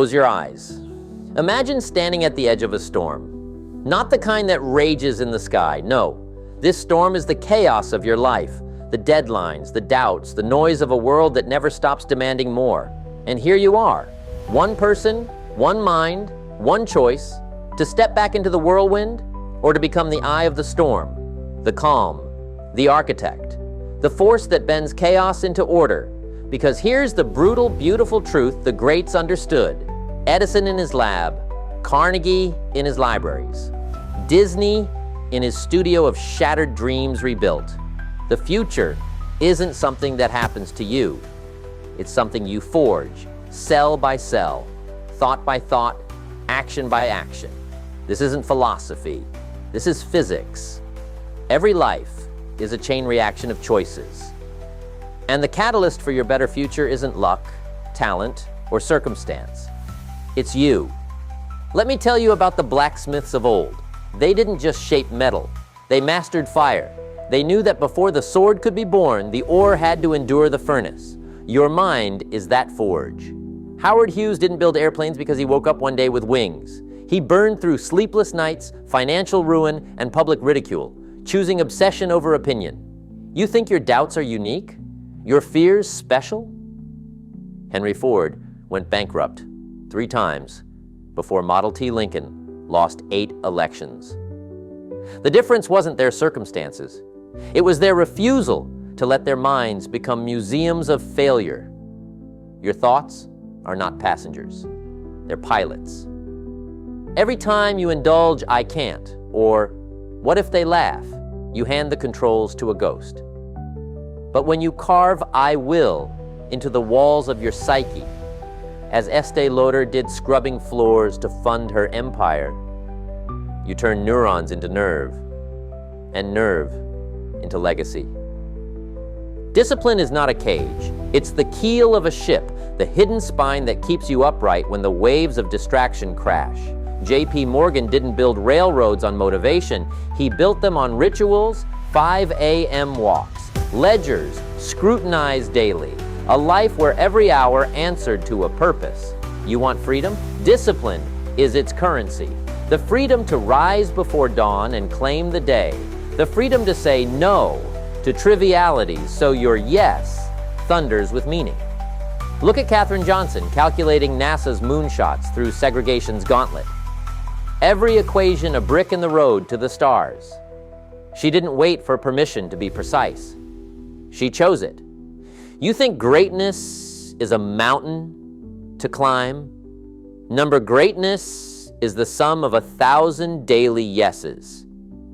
Close your eyes. Imagine standing at the edge of a storm. Not the kind that rages in the sky, no. This storm is the chaos of your life, the deadlines, the doubts, the noise of a world that never stops demanding more. And here you are, one person, one mind, one choice, to step back into the whirlwind or to become the eye of the storm, the calm, the architect, the force that bends chaos into order. Because here's the brutal, beautiful truth the greats understood. Edison in his lab, Carnegie in his libraries, Disney in his studio of shattered dreams rebuilt. The future isn't something that happens to you. It's something you forge, cell by cell, thought by thought, action by action. This isn't philosophy. This is physics. Every life is a chain reaction of choices. And the catalyst for your better future isn't luck, talent, or circumstance. It's you. Let me tell you about the blacksmiths of old. They didn't just shape metal. They mastered fire. They knew that before the sword could be born, the ore had to endure the furnace. Your mind is that forge. Howard Hughes didn't build airplanes because he woke up one day with wings. He burned through sleepless nights, financial ruin, and public ridicule, choosing obsession over opinion. You think your doubts are unique? Your fears special? Henry Ford went bankrupt 3 times before Model T Lincoln lost 8 elections. The difference wasn't their circumstances. It was their refusal to let their minds become museums of failure. Your thoughts are not passengers. They're pilots. Every time you indulge "I can't" or "what if they laugh," you hand the controls to a ghost. But when you carve "I will" into the walls of your psyche, as Estée Lauder did scrubbing floors to fund her empire, you turn neurons into nerve, and nerve into legacy. Discipline is not a cage. It's the keel of a ship, the hidden spine that keeps you upright when the waves of distraction crash. J.P. Morgan didn't build railroads on motivation. He built them on rituals, 5 a.m. walks, ledgers scrutinized daily, a life where every hour answered to a purpose. You want freedom? Discipline is its currency. The freedom to rise before dawn and claim the day. The freedom to say no to trivialities so your yes thunders with meaning. Look at Katherine Johnson calculating NASA's moonshots through segregation's gauntlet. Every equation a brick in the road to the stars. She didn't wait for permission to be precise. She chose it. You think greatness is a mountain to climb? Number greatness is the sum of 1,000 daily yeses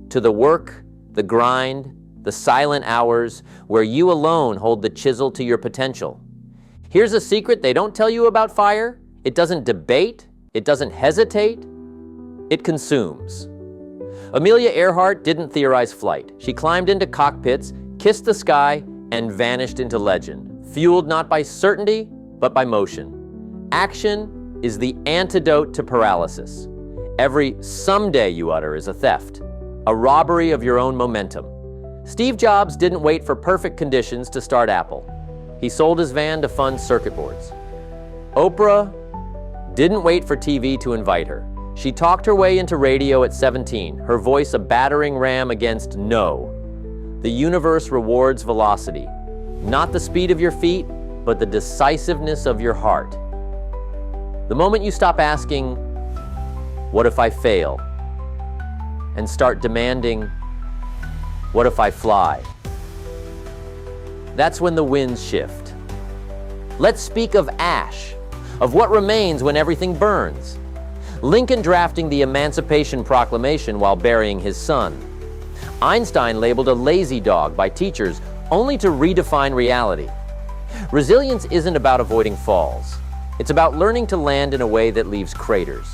to the work, the grind, the silent hours where you alone hold the chisel to your potential. Here's a secret they don't tell you about fire. It doesn't debate. It doesn't hesitate. It consumes. Amelia Earhart didn't theorize flight. She climbed into cockpits, kissed the sky, and vanished into legend, fueled not by certainty, but by motion. Action is the antidote to paralysis. Every someday you utter is a theft, a robbery of your own momentum. Steve Jobs didn't wait for perfect conditions to start Apple. He sold his van to fund circuit boards. Oprah didn't wait for TV to invite her. She talked her way into radio at 17, her voice a battering ram against no. The universe rewards velocity, not the speed of your feet, but the decisiveness of your heart. The moment you stop asking, "What if I fail?" and start demanding, "What if I fly?" That's when the winds shift. Let's speak of ash, of what remains when everything burns. Lincoln drafting the Emancipation Proclamation while burying his son. Einstein labeled a lazy dog by teachers only to redefine reality. Resilience isn't about avoiding falls. It's about learning to land in a way that leaves craters.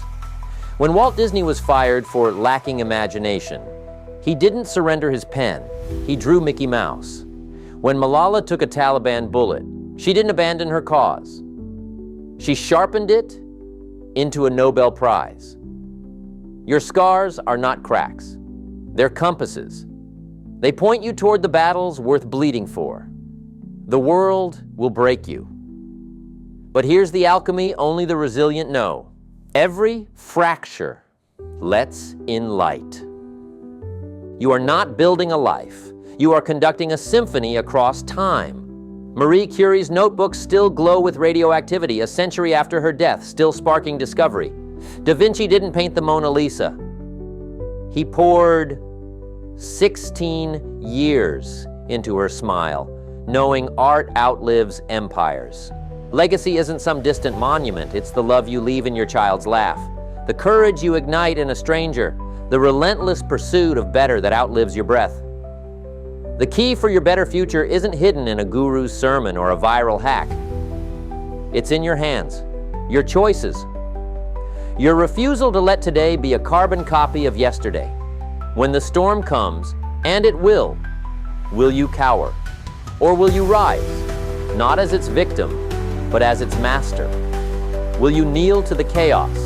When Walt Disney was fired for lacking imagination, he didn't surrender his pen. He drew Mickey Mouse. When Malala took a Taliban bullet, she didn't abandon her cause. She sharpened it into a Nobel Prize. Your scars are not cracks. They're compasses. They point you toward the battles worth bleeding for. The world will break you, But here's the alchemy only the resilient know. Every fracture lets in light. You are not building a life. You are conducting a symphony across time. Marie Curie's notebooks still glow with radioactivity a century after her death, still sparking discovery. Da Vinci didn't paint the Mona Lisa. He poured 16 years into her smile, knowing art outlives empires. Legacy isn't some distant monument, it's the love you leave in your child's laugh, the courage you ignite in a stranger, the relentless pursuit of better that outlives your breath. The key for your better future isn't hidden in a guru's sermon or a viral hack. It's in your hands, your choices. Your refusal to let today be a carbon copy of yesterday. When the storm comes, and it will you cower? Or will you rise, not as its victim, but as its master? Will you kneel to the chaos,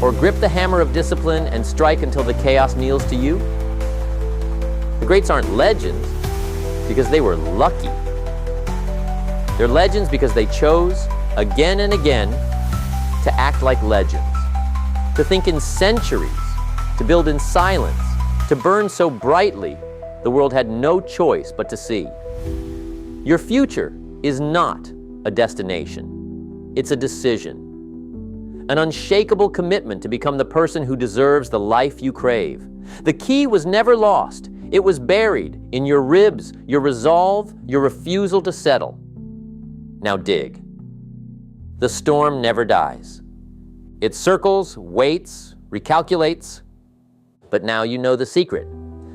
or grip the hammer of discipline and strike until the chaos kneels to you? The greats aren't legends because they were lucky. They're legends because they chose, again and again, to act like legends, to think in centuries, to build in silence, to burn so brightly the world had no choice but to see. Your future is not a destination. It's a decision. An unshakable commitment to become the person who deserves the life you crave. The key was never lost. It was buried in your ribs, your resolve, your refusal to settle. Now dig. The storm never dies. It circles, waits, recalculates. But now you know the secret.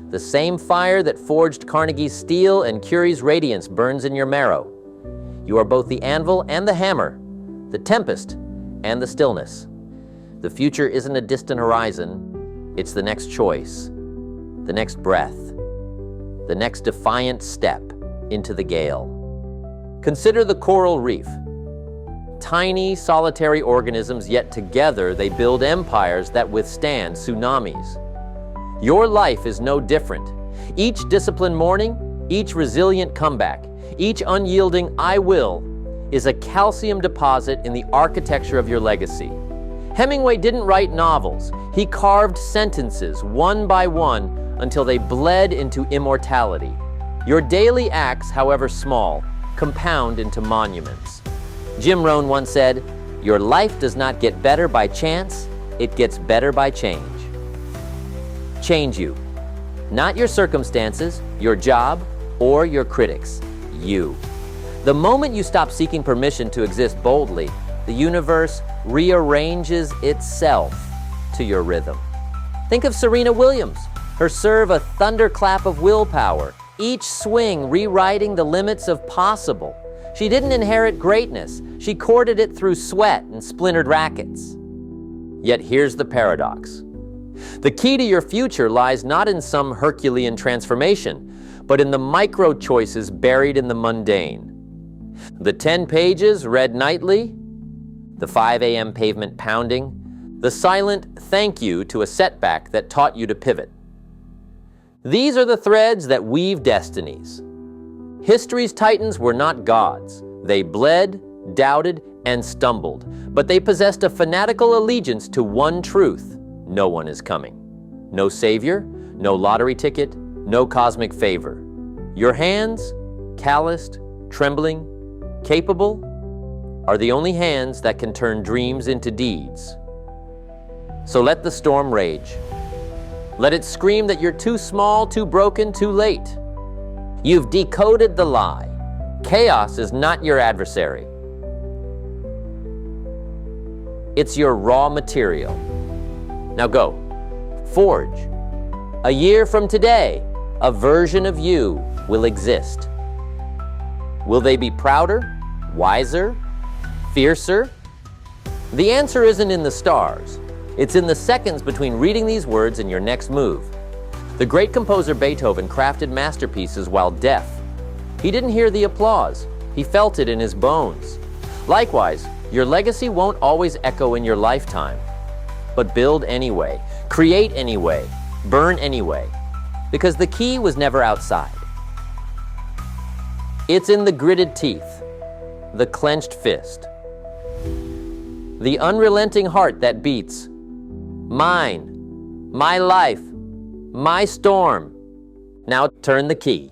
The same fire that forged Carnegie's steel and Curie's radiance burns in your marrow. You are both the anvil and the hammer, the tempest and the stillness. The future isn't a distant horizon, it's the next choice, the next breath, the next defiant step into the gale. Consider the coral reef. Tiny, solitary organisms, yet together they build empires that withstand tsunamis. Your life is no different. Each disciplined morning, each resilient comeback, each unyielding I will is a calcium deposit in the architecture of your legacy. Hemingway didn't write novels. He carved sentences one by one until they bled into immortality. Your daily acts, however small, compound into monuments. Jim Rohn once said, "Your life does not get better by chance, it gets better by change." Change you. Not your circumstances, your job, or your critics. You. The moment you stop seeking permission to exist boldly, the universe rearranges itself to your rhythm. Think of Serena Williams. Her serve a thunderclap of willpower, each swing rewriting the limits of possible. She didn't inherit greatness. She courted it through sweat and splintered rackets. Yet here's the paradox. The key to your future lies not in some Herculean transformation, but in the micro choices buried in the mundane. The 10 pages read nightly, the 5 a.m. pavement pounding, the silent thank you to a setback that taught you to pivot. These are the threads that weave destinies. History's titans were not gods. They bled, doubted, and stumbled, but they possessed a fanatical allegiance to one truth: no one is coming. No savior, no lottery ticket, no cosmic favor. Your hands, calloused, trembling, capable, are the only hands that can turn dreams into deeds. So let the storm rage. Let it scream that you're too small, too broken, too late. You've decoded the lie. Chaos is not your adversary. It's your raw material. Now go, forge. A year from today, a version of you will exist. Will they be prouder, wiser, fiercer? The answer isn't in the stars. It's in the seconds between reading these words and your next move. The great composer Beethoven crafted masterpieces while deaf. He didn't hear the applause. He felt it in his bones. Likewise, your legacy won't always echo in your lifetime. But build anyway, create anyway, burn anyway, because the key was never outside. It's in the gritted teeth, the clenched fist, the unrelenting heart that beats. Mine, my life, my storm. Now turn the key.